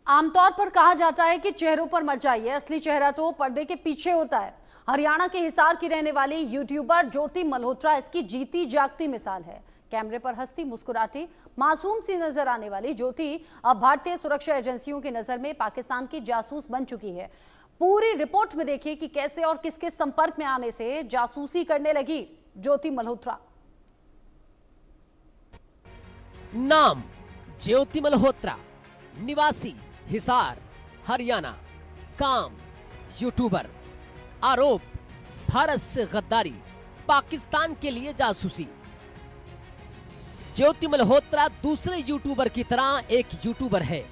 आमतौर पर कहा जाता है कि चेहरों पर मत जाइए, असली चेहरा तो पर्दे के पीछे होता है। हरियाणा के हिसार की रहने वाली यूट्यूबर ज्योति मल्होत्रा इसकी जीती जागती मिसाल है। कैमरे पर हंसती मुस्कुराती मासूम सी नजर आने वाली ज्योति अब भारतीय सुरक्षा एजेंसियों की नजर में पाकिस्तान की जासूस बन चुकी है। पूरी रिपोर्ट में देखिए कि कैसे और किसके संपर्क में आने से जासूसी करने लगी ज्योति मल्होत्रा। नाम ज्योति मल्होत्रा, निवासी हिसार, हरियाणा। काम यूट्यूबर। आरोप भारत से गद्दारी, पाकिस्तान के लिए जासूसी। ज्योति मल्होत्रा दूसरे यूट्यूबर की तरह एक यूट्यूबर है,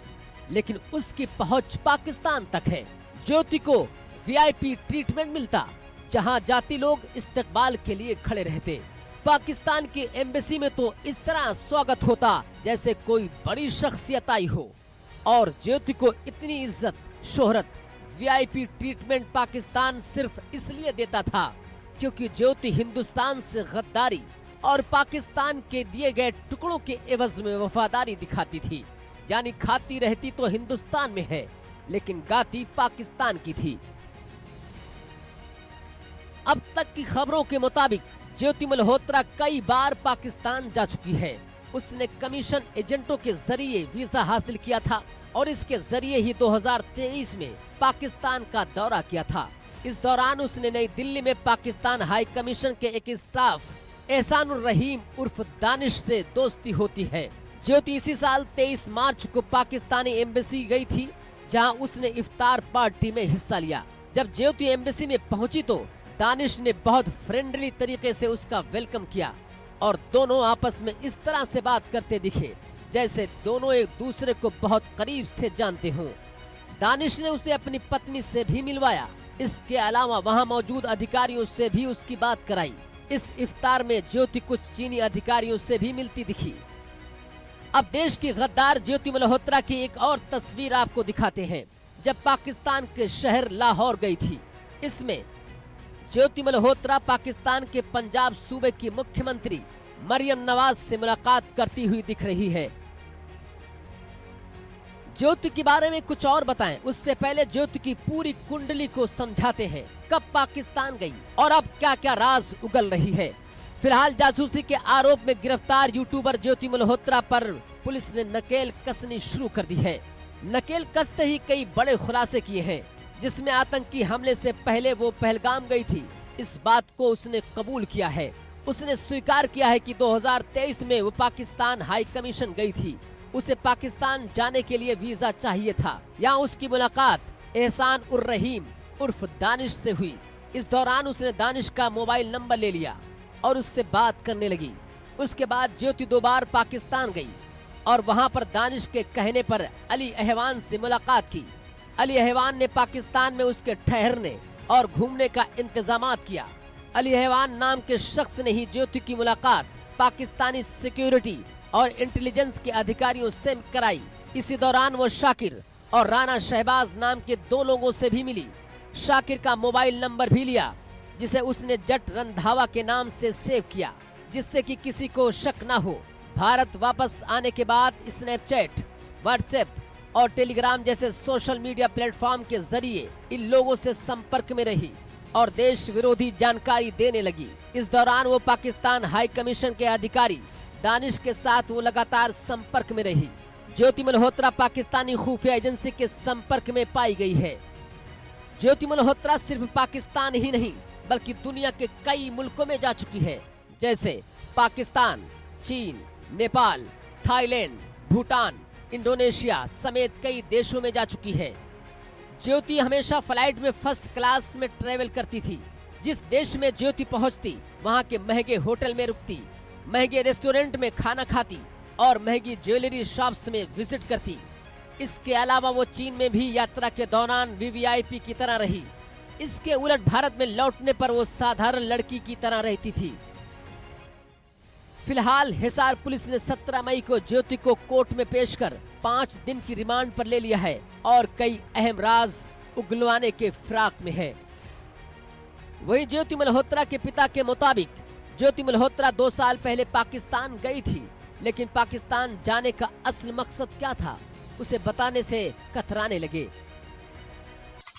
लेकिन उसकी पहुंच पाकिस्तान तक है। ज्योति को वीआईपी ट्रीटमेंट मिलता, जहां जाती लोग इस्तकबाल के लिए खड़े रहते। पाकिस्तान की एम्बेसी में तो इस तरह स्वागत होता जैसे कोई बड़ी शख्सियत आई हो। और ज्योति को इतनी इज्जत, शोहरत, वीआईपी ट्रीटमेंट पाकिस्तान सिर्फ इसलिए देता था क्योंकि ज्योति हिंदुस्तान से गद्दारी और पाकिस्तान के दिए गए टुकड़ों के एवज में वफादारी दिखाती थी। यानी खाती रहती तो हिंदुस्तान में है, लेकिन गाती पाकिस्तान की थी। अब तक की खबरों के मुताबिक ज्योति मल्होत्रा कई बार पाकिस्तान जा चुकी है। उसने कमीशन एजेंटों के जरिए वीजा हासिल किया था और इसके जरिए ही 2023 में पाकिस्तान का दौरा किया था। इस दौरान उसने नई दिल्ली में पाकिस्तान हाई कमीशन के एक स्टाफ एहसानुर रहीम उर्फ दानिश से दोस्ती होती है। ज्योति इसी साल 23 मार्च को पाकिस्तानी एम्बेसी गई थी, जहां उसने इफ्तार पार्टी में हिस्सा लिया। जब ज्योति एम्बेसी में पहुंची तो दानिश ने बहुत फ्रेंडली तरीके से उसका वेलकम किया और दोनों आपस में इस तरह से बात करते दिखे जैसे दोनों एक दूसरे को बहुत करीब से जानते हों। दानिश ने उसे अपनी पत्नी से भी मिलवाया। इसके अलावा वहां मौजूद अधिकारियों से भी उसकी बात कराई। इस इफ्तार में ज्योति कुछ चीनी अधिकारियों से भी मिलती दिखी। अब देश की गद्दार ज्योति मल्होत्रा की एक और तस्वीर आपको दिखाते हैं, जब पाकिस्तान के शहर लाहौर गई थी। इसमें ज्योति मल्होत्रा पाकिस्तान के पंजाब सूबे की मुख्यमंत्री मरियम नवाज से मुलाकात करती हुई दिख रही है। ज्योति के बारे में कुछ और बताएं, उससे पहले ज्योति की पूरी कुंडली को समझाते हैं। कब पाकिस्तान गई और अब क्या क्या राज उगल रही है। फिलहाल जासूसी के आरोप में गिरफ्तार यूट्यूबर ज्योति मल्होत्रा पर पुलिस ने नकेल कसनी शुरू कर दी है। नकेल कसते ही कई बड़े खुलासे किए हैं, जिसमें आतंकी हमले से पहले वो पहलगाम गई थी, इस बात को उसने कबूल किया है। उसने स्वीकार किया है कि 2023 में वो पाकिस्तान हाई कमीशन गई थी। उसे पाकिस्तान जाने के लिए वीजा चाहिए था। यहाँ उसकी मुलाकात एहसान उर रहीम उर्फ दानिश से हुई। इस दौरान उसने दानिश का मोबाइल नंबर ले लिया और उससे बात करने लगी। उसके बाद ज्योति 2 बार पाकिस्तान गई और वहाँ पर दानिश के कहने पर अली अहवान से मुलाकात की। अली अहवान ने पाकिस्तान में उसके ठहरने और घूमने का इंतजामात किया। अली अहवान नाम के शख्स ने ही ज्योति की मुलाकात पाकिस्तानी सिक्योरिटी और इंटेलिजेंस के अधिकारियों से कराई। इसी दौरान वो शाकिर और राणा शहबाज नाम के 2 लोगों से भी मिली। शाकिर का मोबाइल नंबर भी लिया, जिसे उसने जट रंधावा के नाम से सेव किया, जिससे कि किसी को शक न हो। भारत वापस आने के बाद स्नैपचैट, व्हाट्सएप और टेलीग्राम जैसे सोशल मीडिया प्लेटफॉर्म के जरिए इन लोगों से संपर्क में रही और देश विरोधी जानकारी देने लगी। इस दौरान वो पाकिस्तान हाई कमीशन के अधिकारी दानिश के साथ वो लगातार संपर्क में रही। ज्योति मल्होत्रा पाकिस्तानी खुफिया एजेंसी के संपर्क में पाई गई है। ज्योति मल्होत्रा सिर्फ पाकिस्तान ही नहीं बल्कि दुनिया के कई मुल्कों में जा चुकी है, जैसे पाकिस्तान, चीन, नेपाल, थाईलैंड, भूटान, इंडोनेशिया समेत कई देशों में जा चुकी है। ज्योति हमेशा फ्लाइट में फर्स्ट क्लास में ट्रेवल करती थी। जिस देश में ज्योति पहुंचती, वहां के महंगे होटल में रुकती, महंगे रेस्टोरेंट में खाना खाती और महंगी ज्वेलरी शॉप्स में विजिट करती। इसके अलावा वो चीन में भी यात्रा के दौरान वीवीआईपी की तरह रही। इसके उलट भारत में लौटने पर वो साधारण लड़की की तरह रहती थी। फिलहाल हिसार पुलिस ने 17 मई को ज्योति को कोर्ट में पेश कर 5 दिन की रिमांड पर ले लिया है और कई अहम राज उगलवाने के फिराक में है। वहीं ज्योति मल्होत्रा के पिता के मुताबिक ज्योति मल्होत्रा 2 साल पहले पाकिस्तान गई थी, लेकिन पाकिस्तान जाने का असल मकसद क्या था उसे बताने से कतराने लगे।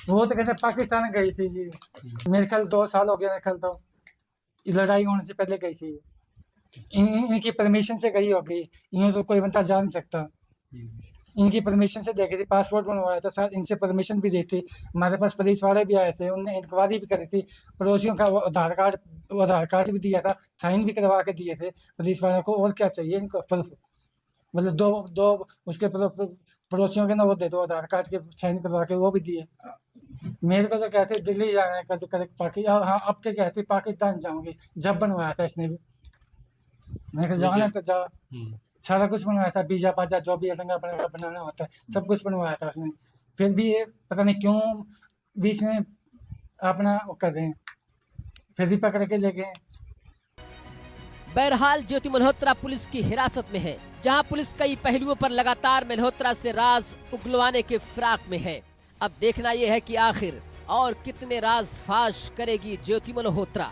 वो तो कहते पाकिस्तान गई थी जी, मेरे ख्याल 2 साल हो गया, मेरे ख्याल तो लड़ाई होने से पहले गई थी। इनकी परमिशन से गई होगी, यूँ तो कोई बंदा जा नहीं सकता। इनकी परमिशन से देखी थी, पासपोर्ट बनवाया था, साथ इनसे परमिशन भी दी थी। हमारे पास पुलिस वाले भी आए थे, उनने इंक्वायरी भी करी थी, पड़ोसियों का वो आधार कार्ड भी दिया था, साइन भी करवा के दिए थे पुलिस वालों को। और क्या चाहिए इनको प्रूफ? मतलब दो उसके पड़ोसियों के ना वो दे दो, आधार कार्ड के साइन करवा के वो भी दिए। मेरे को तो कहते दिल्ली जाना है, कभी कभी पाकिस्तान, हाँ अब के कहते पाकिस्तान जाऊंगी, जब बनवाया था इसने भी। मैंने कहा जाना तो जा, सारा कुछ बनवाया था, वीजा पाजा जो भी अटंगा बनाना होता है सब कुछ बनवाया था उसने। फिर भी ये पता नहीं क्यों बीच में अपना वो कर रहे हैं, फिर भी पकड़ के ले गए। बहरहाल ज्योति मल्होत्रा पुलिस की हिरासत में है, जहां पुलिस कई पहलुओं पर लगातार मल्होत्रा से राज उगलवाने के फिराक में है। अब देखना यह है कि आखिर और कितने राज फाश करेगी Jyoti Malhotra.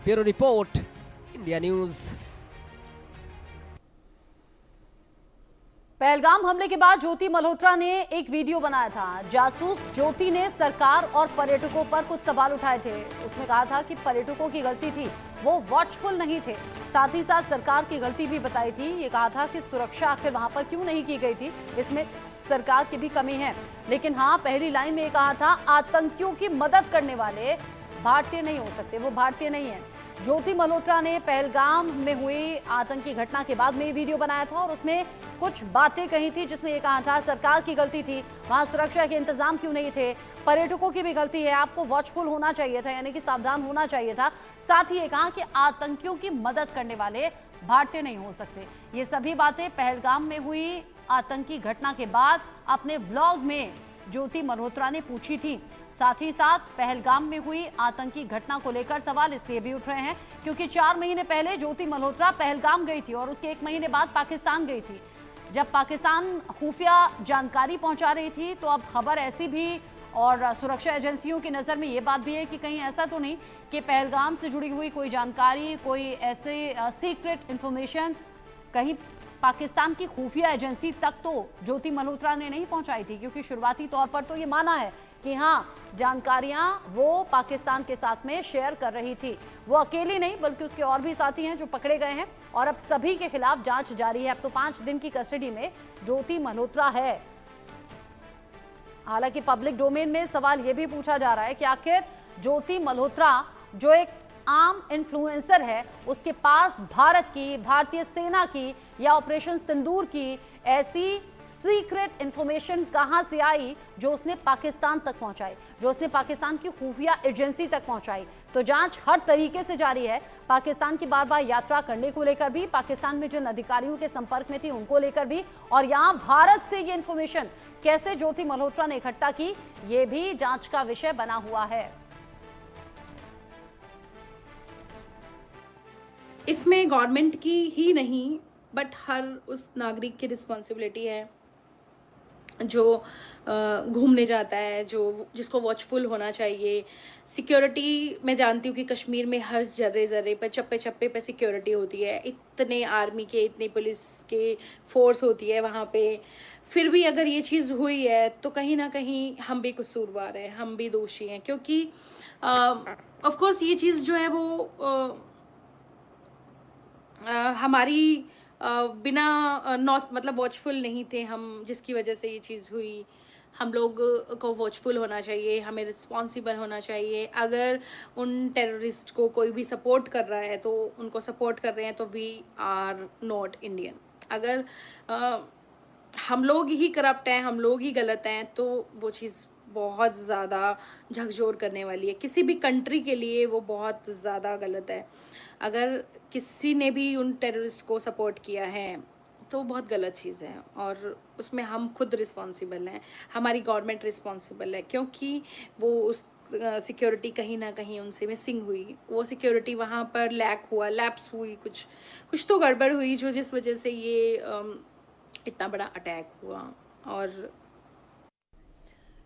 Bureau report, India news. Pahalgam हमले के बाद ज्योति मल्होत्रा ने एक वीडियो बनाया था। जासूस ज्योति ने सरकार और पर्यटकों पर कुछ सवाल उठाए थे। उसने कहा था कि पर्यटकों की गलती थी, वो वॉचफुल नहीं थे। साथ ही साथ सरकार की गलती भी बताई थी। ये कहा था कि सुरक्षा आखिर वहां पर क्यों नहीं की गई थी, इसमें सरकार की भी कमी है। लेकिन हाँ, पहली लाइन में ये कहा था, आतंकियों की मदद करने वाले भारतीय नहीं हो सकते, वो भारतीय नहीं है। ज्योति मल्होत्रा ने पहलगाम में हुई आतंकी घटना के बाद में ये वीडियो बनाया था और उसमें कुछ बातें कही थी, जिसमें ये कहा था सरकार की गलती थी, वहां सुरक्षा के इंतजाम क्यों नहीं थे, पर्यटकों की भी गलती है, आपको वॉचफुल होना चाहिए था, यानी कि सावधान होना चाहिए था। साथ ही ये कहा कि आतंकियों की मदद करने वाले भारतीय नहीं हो सकते। ये सभी बातें पहलगाम में हुई आतंकी घटना के बाद अपने व्लॉग में ज्योति मल्होत्रा ने पूछी थी। साथ ही साथ पहलगाम में हुई आतंकी घटना को लेकर सवाल इसलिए भी उठ रहे हैं क्योंकि 4 महीने पहले ज्योति मल्होत्रा पहलगाम गई थी और उसके 1 महीने बाद पाकिस्तान गई थी। जब पाकिस्तान खुफिया जानकारी पहुंचा रही थी तो अब खबर ऐसी भी और सुरक्षा एजेंसियों की नज़र में ये बात भी है कि कहीं ऐसा तो नहीं कि पहलगाम से जुड़ी हुई कोई जानकारी, कोई ऐसे सीक्रेट इंफॉर्मेशन कहीं पाकिस्तान की खुफिया एजेंसी तक तो ज्योति मल्होत्रा ने नहीं पहुंचाई थी, क्योंकि शुरुआती तौर पर तो ये माना है कि हाँ, जानकारियां वो पाकिस्तान के साथ में शेयर कर रही थी। वो अकेली नहीं बल्कि उसके और भी साथी हैं जो पकड़े गए हैं और अब सभी के खिलाफ जांच जारी है। अब तो 5 दिन की कस्टडी में ज्योति मल्होत्रा है। हालांकि पब्लिक डोमेन में सवाल यह भी पूछा जा रहा है कि आखिर ज्योति मल्होत्रा जो एक आम इन्फ्लुएंसर है, उसके पास भारत की, भारतीय सेना की या ऑपरेशन सिंदूर की ऐसी सीक्रेट इंफॉर्मेशन कहां से आई जो उसने पाकिस्तान तक पहुंचाई, जो उसने पाकिस्तान की खुफिया एजेंसी तक पहुंचाई। तो जांच हर तरीके से जारी है। पाकिस्तान की बार-बार यात्रा करने को लेकर भी, पाकिस्तान में जिन अधिकारियों के संपर्क में थी उनको लेकर भी, और यहां भारत से ये इंफॉर्मेशन कैसे ज्योति मल्होत्रा ने इकट्ठा की, ये भी जांच का विषय बना हुआ है। इसमें गवर्नमेंट की ही नहीं बट हर उस नागरिक की रिस्पॉन्सिबिलिटी है जो घूमने जाता है, जो जिसको वॉचफुल होना चाहिए। सिक्योरिटी मैं जानती हूँ कि कश्मीर में हर जर्रे जर्रे पर, चप्पे चप्पे पे सिक्योरिटी होती है, इतने आर्मी के, इतनी पुलिस के फोर्स होती है वहाँ पे। फिर भी अगर ये चीज़ हुई है तो कहीं ना कहीं हम भी कसूरवार हैं, हम भी दोषी हैं, क्योंकि ऑफ कोर्स ये चीज़ जो है वो हमारी बिना नॉट मतलब वॉचफुल नहीं थे हम, जिसकी वजह से ये चीज़ हुई। हम लोग को वॉचफुल होना चाहिए, हमें रिस्पॉन्सिबल होना चाहिए। अगर उन टेररिस्ट को कोई भी सपोर्ट कर रहा है तो उनको सपोर्ट कर रहे हैं तो वी आर नॉट इंडियन। अगर हम लोग ही करप्ट हैं, हम लोग ही गलत हैं, तो वो चीज़ बहुत ज़्यादा झकझोर करने वाली है। किसी भी कंट्री के लिए वो बहुत ज़्यादा गलत है। अगर किसी ने भी उन टेररिस्ट को सपोर्ट किया है तो बहुत गलत चीज़ है और उसमें हम खुद रिस्पॉन्सिबल हैं, हमारी गवर्नमेंट रिस्पॉन्सिबल है, क्योंकि वो उस सिक्योरिटी कहीं ना कहीं उनसे मिसिंग हुई। वो सिक्योरिटी वहाँ पर लैप्स हुई, कुछ तो गड़बड़ हुई जो जिस वजह से ये इतना बड़ा अटैक हुआ। और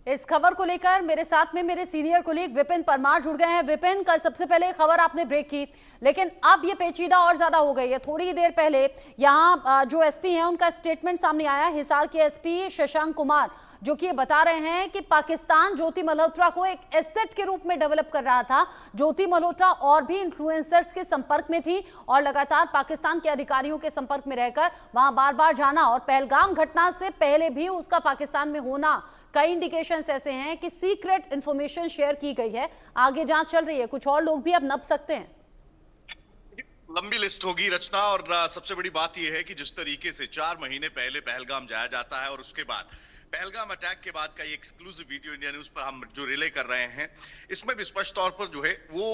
इस खबर को लेकर मेरे साथ में मेरे सीनियर कोलीग विपिन परमार जुड़ गए हैं। विपिन, कल सबसे पहले खबर आपने ब्रेक की, लेकिन अब ये पेचीदा और ज्यादा हो गई है। थोड़ी देर पहले यहाँ जो एसपी हैं उनका स्टेटमेंट सामने आया, हिसार के एसपी शशांक कुमार, जो कि ये बता रहे हैं कि पाकिस्तान ज्योति मल्होत्रा को एक एसेट के रूप में डेवलप कर रहा था। ज्योति मल्होत्रा और भी इन्फ्लुएंसर्स के संपर्क में थी और लगातार पाकिस्तान के अधिकारियों के संपर्क में रहकर वहां बार बार जाना, और पहलगाम घटना से पहले भी उसका पाकिस्तान में होना, कई इंडिकेशंस ऐसे हैं कि सीक्रेट इंफॉर्मेशन शेयर की गई है। आगे जांच चल रही है, कुछ और लोग भी अब नप सकते हैं। लंबी लिस्ट होगी रचना, और सबसे बड़ी बात यह है कि जिस तरीके से 4 महीने पहले पहलगाम जाया जाता है और उसके बाद पहलगाम अटैक के बाद का ये एक्सक्लूसिव वीडियो इंडिया न्यूज पर हम जो रिले कर रहे हैं, इसमें भी स्पष्ट तौर पर जो है वो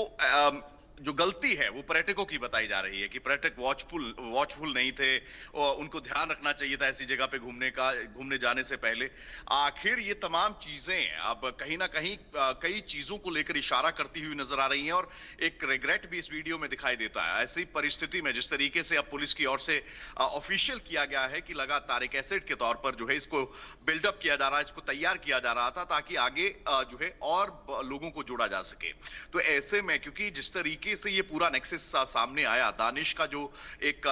जो गलती है वो पर्यटकों की बताई जा रही है कि पर्यटक वॉचफुल नहीं थे और उनको ध्यान रखना चाहिए था ऐसी जगह पे घूमने जाने से पहले। आखिर ये तमाम चीजें अब कहीं ना कहीं कई चीजों को लेकर इशारा करती हुई नजर आ रही हैं और एक रिग्रेट भी इस वीडियो में दिखाई देता है। ऐसी परिस्थिति में जिस तरीके से अब पुलिस की ओर से ऑफिशियल किया गया है कि लगातार एक एसेट के तौर पर जो है इसको बिल्डअप किया जा रहा है, इसको तैयार किया जा रहा था ताकि आगे जो है और लोगों को जोड़ा जा सके। तो ऐसे में क्योंकि जिस तरीके से ये पूरा नेक्सस सामने आया, दानिश का जो एक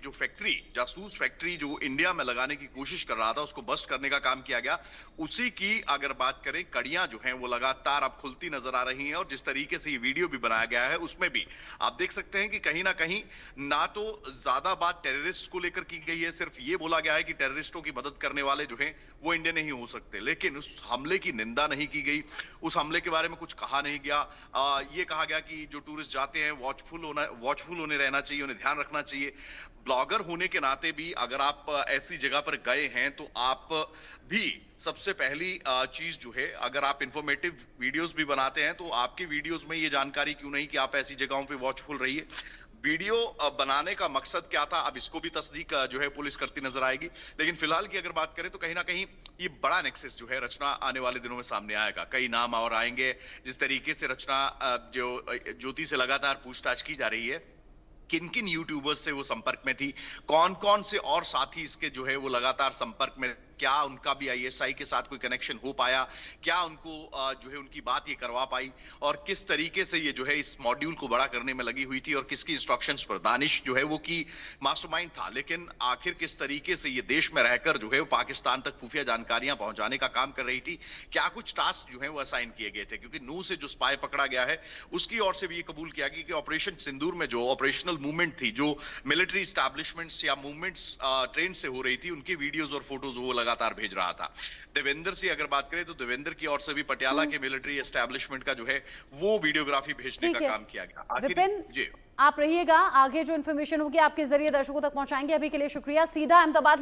जो फैक्ट्री, जासूस फैक्ट्री जो इंडिया में लगाने की कोशिश कर रहा था, उसको बस्ट करने का काम किया गया। उसी की अगर बात करें, कड़ियां जो हैं वो लगातार अब खुलती नजर आ रही हैं और जिस तरीके से ये वीडियो भी बनाया गया है उसमें भी आप देख सकते हैं कि कहीं ना कहीं ना तो ज्यादा बात टेररिस्ट को लेकर की गई है, सिर्फ ये बोला गया है कि टेररिस्टों की मदद करने वाले जो हैं वो इंडियन नहीं हो सकते, लेकिन उस हमले की निंदा नहीं की गई, उस हमले के बारे में कुछ कहा नहीं गया। ये कहा गया कि जो टूरिस्ट जाते हैं वॉचफुल होने रहना चाहिए, उन्हें ध्यान रखना चाहिए। ब्लॉगर होने के नाते भी अगर आप ऐसी जगह पर गए हैं तो आप भी सबसे पहली चीज जो है, अगर आप इंफॉर्मेटिव वीडियोस भी बनाते हैं तो आपकी वीडियोस में ये जानकारी क्यों नहीं कि आप ऐसी जगहों पे वॉचफुल रहिए। वीडियो बनाने का मकसद क्या था, अब इसको भी तस्दीक जो है पुलिस करती नजर आएगी। लेकिन फिलहाल की अगर बात करें तो कहीं ना कहीं ये बड़ा नेक्सस जो है रचना आने वाले दिनों में सामने आएगा। कई नाम और आएंगे। जिस तरीके से रचना जो ज्योति से लगातार पूछताछ की जा रही है, किन किन यूट्यूबर्स से वो संपर्क में थी, कौन कौन से और साथी इसके जो है वो लगातार संपर्क में, क्या उनका भी आईएसआई के साथ कोई कनेक्शन हो पाया, क्या उनको जो है उनकी बात ये करवा पाई, और किस तरीके से ये जो है इस मॉड्यूल को बड़ा करने में लगी हुई थी और किसकी इंस्ट्रक्शंस पर। दानिश जो है वो की मास्टरमाइंड था, लेकिन आखिर किस तरीके से ये देश में रहकर जो है वो पाकिस्तान तक खुफिया जानकारियां पहुंचाने का काम कर रही थी, क्या कुछ टास्क जो है वो असाइन किए गए थे। क्योंकि नू से जो स्पाई पकड़ा गया है उसकी ओर से भी ये कबूल किया गया कि ऑपरेशन सिंदूर में जो ऑपरेशनल मूवमेंट थी, जो मिलिट्री एस्टैब्लिशमेंट्स या मूवमेंट्स ट्रेन से हो रही थी, उनकी वीडियोज और फोटोज वो लगातार भेज रहा था। देवेंद्र से अगर बात करें तो देवेंद्र की ओर से भी पटियाला के मिलिट्री एस्टैब्लिशमेंट का जो है वो वीडियोग्राफी भेजने का काम किया गया। विपिन, जी आप रहिएगा, आगे जो इन्फॉर्मेशन होगी आपके जरिए दर्शकों तक पहुंचाएंगे। अभी के लिए शुक्रिया। सीधा अहमदाबाद